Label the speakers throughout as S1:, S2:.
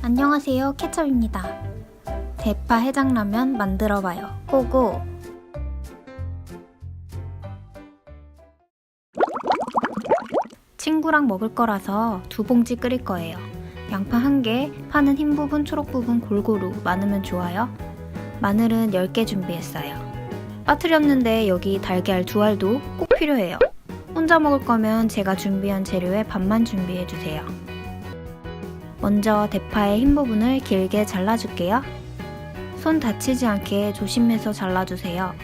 S1: 안녕하세요, 케첩입니다. 대파 해장라면 만들어봐요. 고고! 친구랑 먹을 거라서 2봉지 끓일 거예요. 양파 1개, 파는 흰 부분, 초록 부분 골고루 많으면 좋아요. 마늘은 10개 준비했어요. 빠뜨렸는데 여기 달걀 2알도 꼭 필요해요. 혼자 먹을 거면 제가 준비한 재료의 반만 준비해주세요. 먼저 대파의 흰 부분을 길게 잘라줄게요. 손 다치지 않게 조심해서 잘라주세요.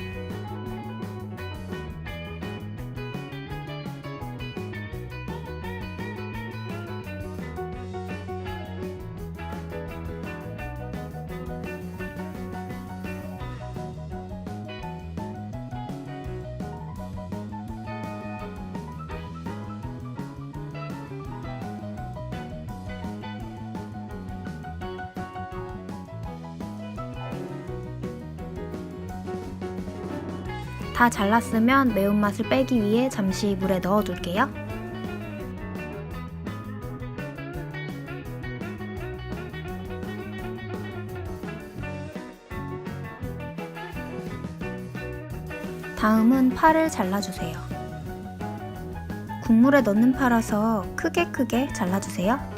S1: 다 잘랐으면 매운맛을 빼기 위해 잠시 물에 넣어둘게요. 다음은 파를 잘라주세요. 국물에 넣는 파라서 크게 잘라주세요.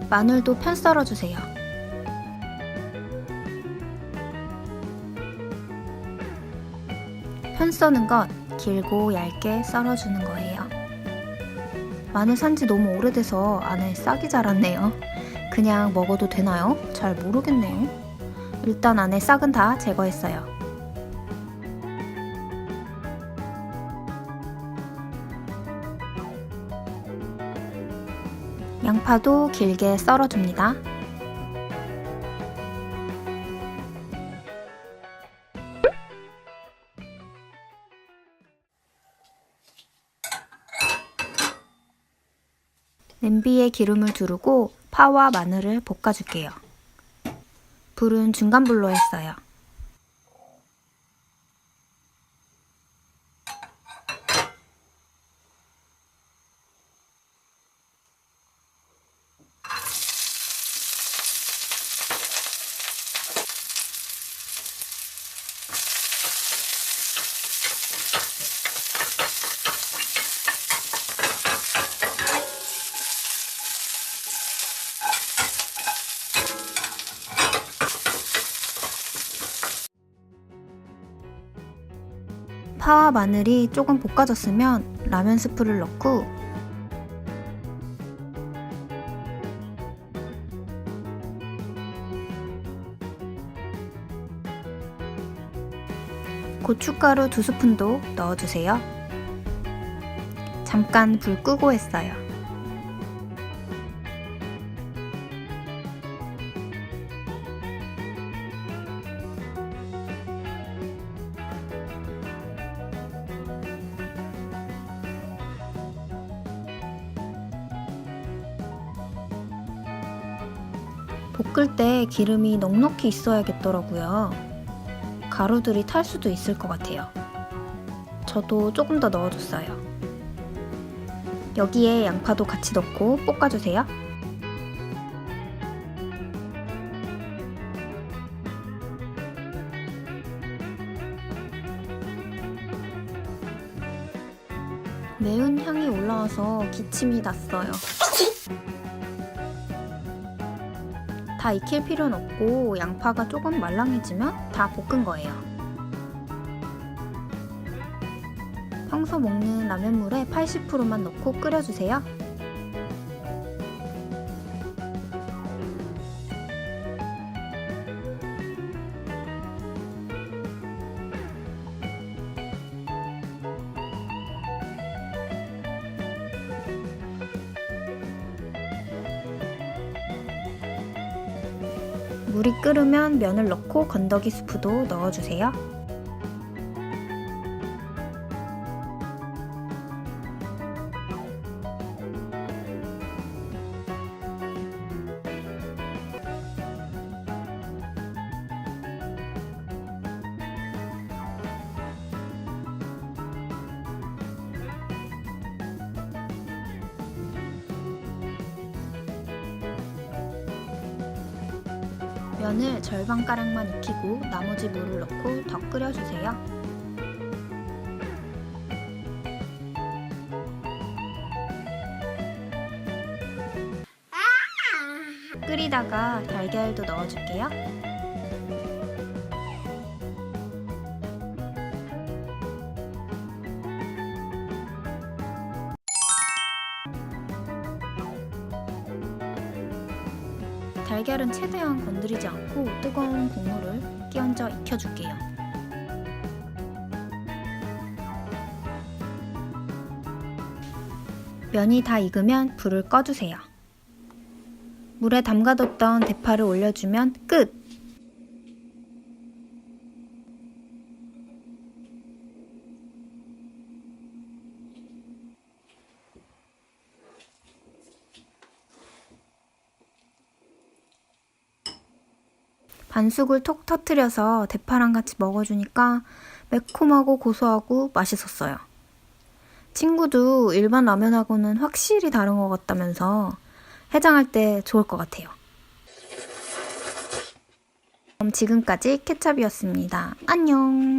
S1: 마늘도 편 썰어주세요. 편 써는 것 길고 얇게 썰어주는 거예요. 마늘 산지 너무 오래돼서 안에 싹이 자랐네요. 그냥 먹어도 되나요? 잘 모르겠네요. 일단 안에 싹은 다 제거했어요. 양파도 길게 썰어줍니다. 냄비에 기름을 두르고 파와 마늘을 볶아줄게요. 불은 중간 불로 했어요. 파와 마늘이 조금 볶아졌으면 라면 스프를 넣고 고춧가루 2스푼도 넣어주세요. 잠깐 불 끄고 했어요. 볶을 때 기름이 넉넉히 있어야겠더라고요. 가루들이 탈 수도 있을 것 같아요. 저도 조금 더 넣어줬어요. 여기에 양파도 같이 넣고 볶아주세요. 매운 향이 올라와서 기침이 났어요. 다 익힐 필요는 없고 양파가 조금 말랑해지면 다 볶은 거예요. 평소 먹는 라면물의 80%만 넣고 끓여주세요. 물이 끓으면 면을 넣고 건더기 스프도 넣어주세요. 면을 절반가량만 익히고 나머지 물을 넣고 더 끓여주세요. 끓이다가 달걀도 넣어줄게요. 달걀은 최대한 건드리지 않고 뜨거운 국물을 끼얹어 익혀줄게요. 면이 다 익으면 불을 꺼주세요. 물에 담가뒀던 대파를 올려주면 끝! 반숙을 톡 터뜨려서 대파랑 같이 먹어주니까 매콤하고 고소하고 맛있었어요. 친구도 일반 라면하고는 확실히 다른 것 같다면서 해장할 때 좋을 것 같아요. 그럼 지금까지 케찹이었습니다. 안녕!